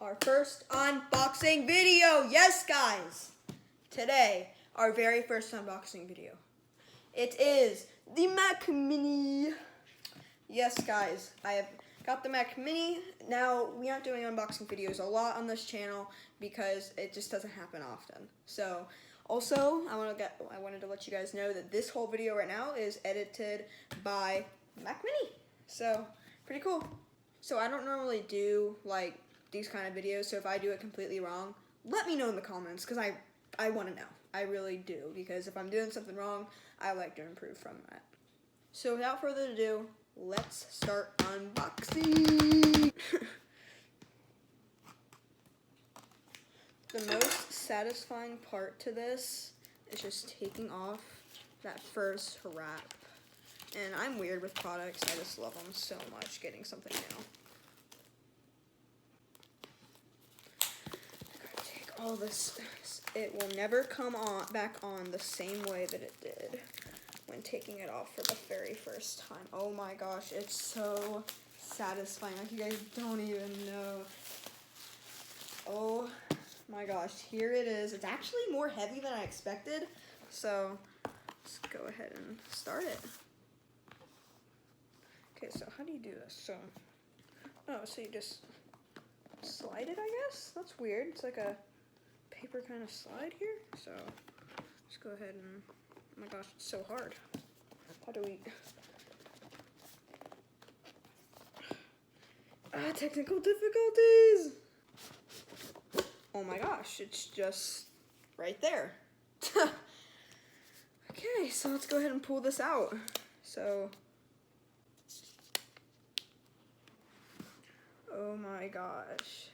our first unboxing video. Yes, guys. Today, our very first unboxing video. It is the Mac Mini. Yes, guys, I have got the Mac Mini. Now, we aren't doing unboxing videos a lot on this channel because it just doesn't happen often. So, also, I wanted to let you guys know that this whole video right now is edited by Mac Mini. So, pretty cool. So, I don't normally do, like, these kind of videos, so if I do it completely wrong, let me know in the comments, because I want to know. I really do, because if I'm doing something wrong, I like to improve from that. So, without further ado, let's start unboxing. The most satisfying part to this is just taking off that first wrap. And I'm weird with products. I just love them so much, getting something new. I gotta take all this. It will never come back on the same way that it did when taking it off for the very first time. Oh my gosh, it's so satisfying. Like, you guys don't even know. Oh my gosh, here it is. It's actually more heavy than I expected. So let's go ahead and start it. Okay, so how do you do this? So you just slide it, I guess? That's weird. It's like a paper kind of slide here. So let's go ahead and, oh my gosh, it's so hard. How do we, technical difficulties. Oh my gosh, it's just right there. Okay, so let's go ahead and pull this out. So, oh my gosh.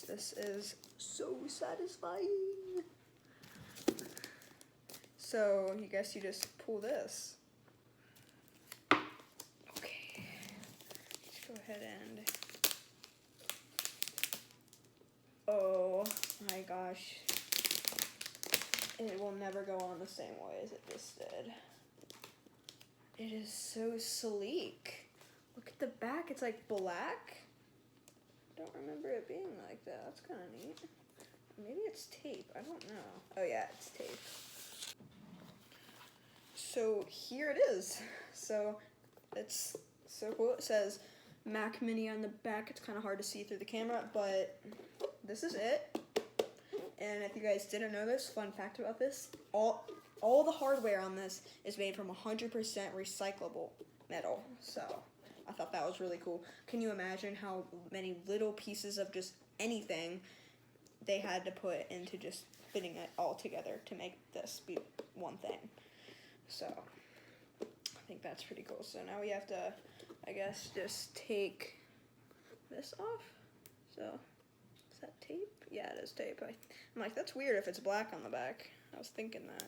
This is so satisfying. So, you guess you just pull this. Okay. Let's go ahead and, oh my gosh. It will never go on the same way as it just did. It is so sleek. Look at the back, it's like black. I don't remember it being like that. That's kind of neat. Maybe it's tape, I don't know. Oh yeah, it's tape. So here it is. So it's so cool. It says Mac Mini on the back. It's kind of hard to see through the camera, but this is it. And if you guys didn't know this, fun fact about this, all the hardware on this is made from 100% recyclable metal. So I thought that was really cool. Can you imagine how many little pieces of just anything they had to put into just fitting it all together to make this be one thing? So I think that's pretty cool. So now we have to, I guess, just take this off. So is that tape? Yeah, it is tape. I'm like, that's weird if it's black on the back. I was thinking that.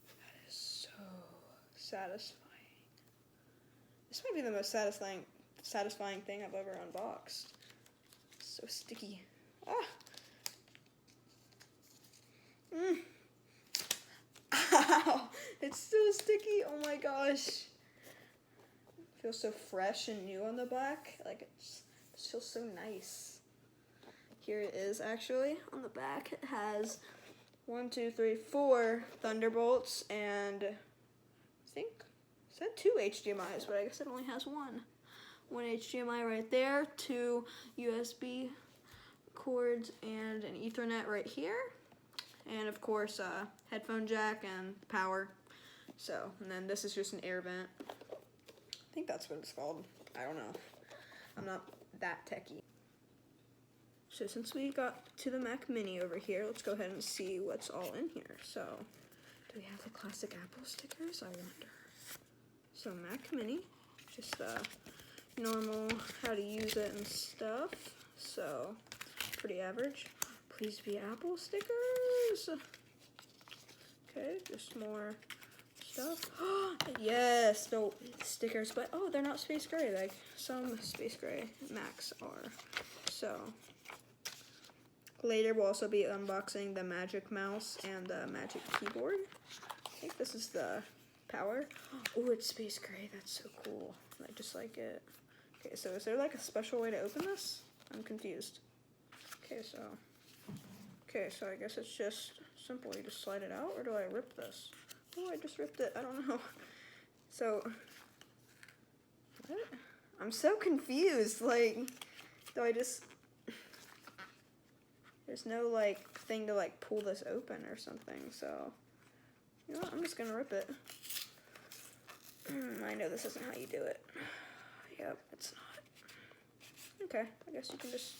That is so satisfying. This might be the most satisfying thing I've ever unboxed. It's so sticky. Ah. Ow. It's so sticky. Oh my gosh. It feels so fresh and new on the back. Like, it feels so nice. Here it is, actually, on the back. It has 4 Thunderbolts and I think it said 2 HDMIs, but I guess it only has one. One HDMI right there, 2 USB cords, and an Ethernet right here. And of course, headphone jack and power. So, and then this is just an air vent. I think that's what it's called. I don't know. I'm not that techie. So since we got to the Mac Mini over here, let's go ahead and see what's all in here. So, do we have the classic Apple stickers? I wonder. So Mac Mini, just normal how to use it and stuff. So, pretty average. Please be Apple stickers. Okay, just more stuff. Yes, no stickers, but oh, they're not space gray like some space gray Macs are. So later we'll also be unboxing the Magic Mouse and the Magic Keyboard. I think this is the power. Oh, it's space gray. That's so cool. I just like it. Okay, so is there like a special way to open this? I'm confused. Okay, so I guess it's just simple. You just slide it out, or do I rip this? Oh, I just ripped it. I don't know. So, what? I'm so confused. Like, do I just... There's no, like, thing to, like, pull this open or something, so... You know what? I'm just gonna rip it. I know this isn't how you do it. Yep, it's not. Okay, I guess you can just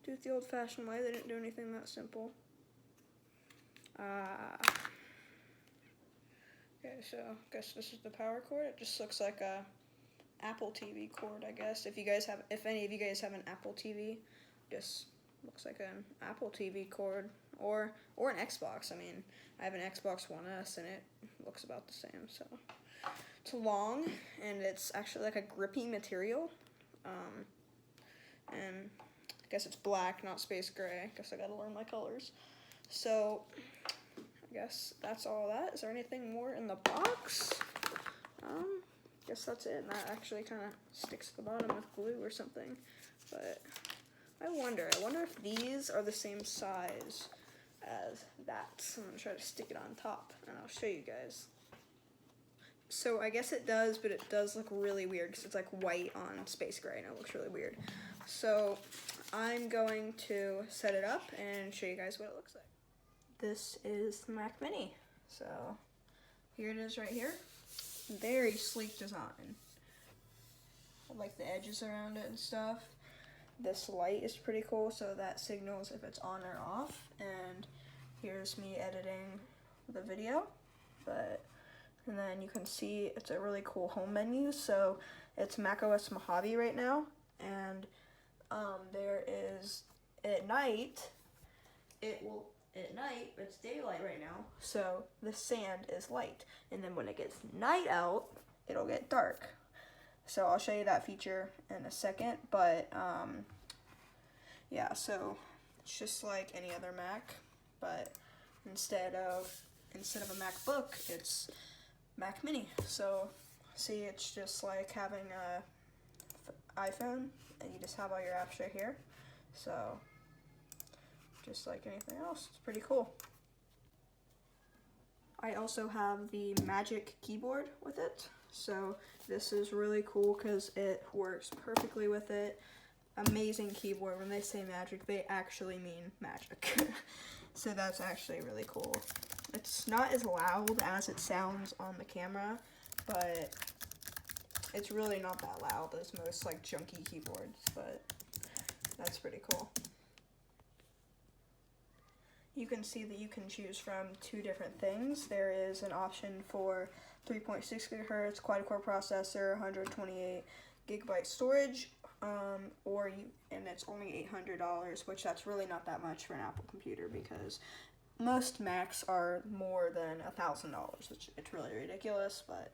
do it the old-fashioned way. They didn't do anything that simple. Okay, so I guess this is the power cord. It just looks like a Apple TV cord, I guess. If any of you guys have an Apple TV, just looks like an Apple TV cord or an Xbox. I mean, I have an Xbox One S and it looks about the same. So it's long and it's actually like a grippy material. And I guess it's black, not space gray. I guess I gotta learn my colors. So I guess that's all that. Is there anything more in the box? Guess that's it. And that actually kind of sticks to the bottom with glue or something. But I wonder if these are the same size as that. So I'm gonna try to stick it on top and I'll show you guys. So I guess it does, but it does look really weird because it's like white on space gray and it looks really weird. So I'm going to set it up and show you guys what it looks like. This is the Mac Mini. So here it is right here. Very sleek design. I like the edges around it and stuff. This light is pretty cool, so that signals if it's on or off. And here's me editing the video. And then you can see it's a really cool home menu. So it's macOS Mojave right now. And there is, at night, it's daylight right now, so the sand is light. And then when it gets night out, it'll get dark. So I'll show you that feature in a second, but yeah, so it's just like any other Mac, but instead of a MacBook, it's Mac Mini. So see, it's just like having a iPhone, and you just have all your apps right here. So just like anything else, it's pretty cool. I also have the Magic Keyboard with it. So this is really cool because it works perfectly with it. Amazing keyboard. When they say magic, they actually mean magic. So that's actually really cool. It's not as loud as it sounds on the camera, but it's really not that loud as most like junky keyboards, but that's pretty cool. You can see that you can choose from two different things. There is an option for 3.6 gigahertz quad-core processor, 128 gigabyte storage, and it's only $800, which that's really not that much for an Apple computer because most Macs are more than $1,000, which it's really ridiculous. But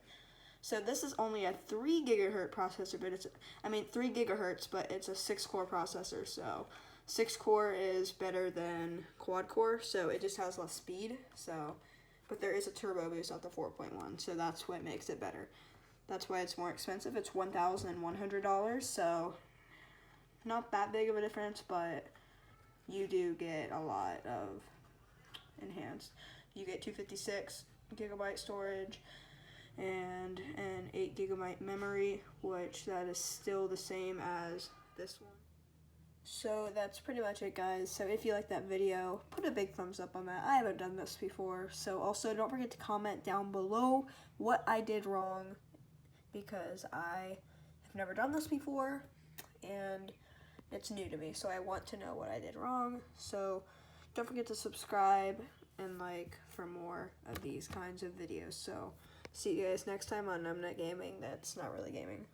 so this is only a 3 gigahertz processor, but 3 gigahertz, but it's a 6-core processor. So 6-core is better than quad-core, so it just has less speed. So, but there is a turbo boost at the 4.1, so that's what makes it better. That's why it's more expensive. It's $1,100, so not that big of a difference, but you do get a lot of enhanced. You get 256 gigabyte storage and an 8 gigabyte memory, which that is still the same as this one. So that's pretty much it, guys. So if you like that video, put a big thumbs up on that. I haven't done this before. So also don't forget to comment down below what I did wrong, because I have never done this before and it's new to me. So I want to know what I did wrong. So don't forget to subscribe and like for more of these kinds of videos. So see you guys next time on Numbnut Gaming. That's not really gaming.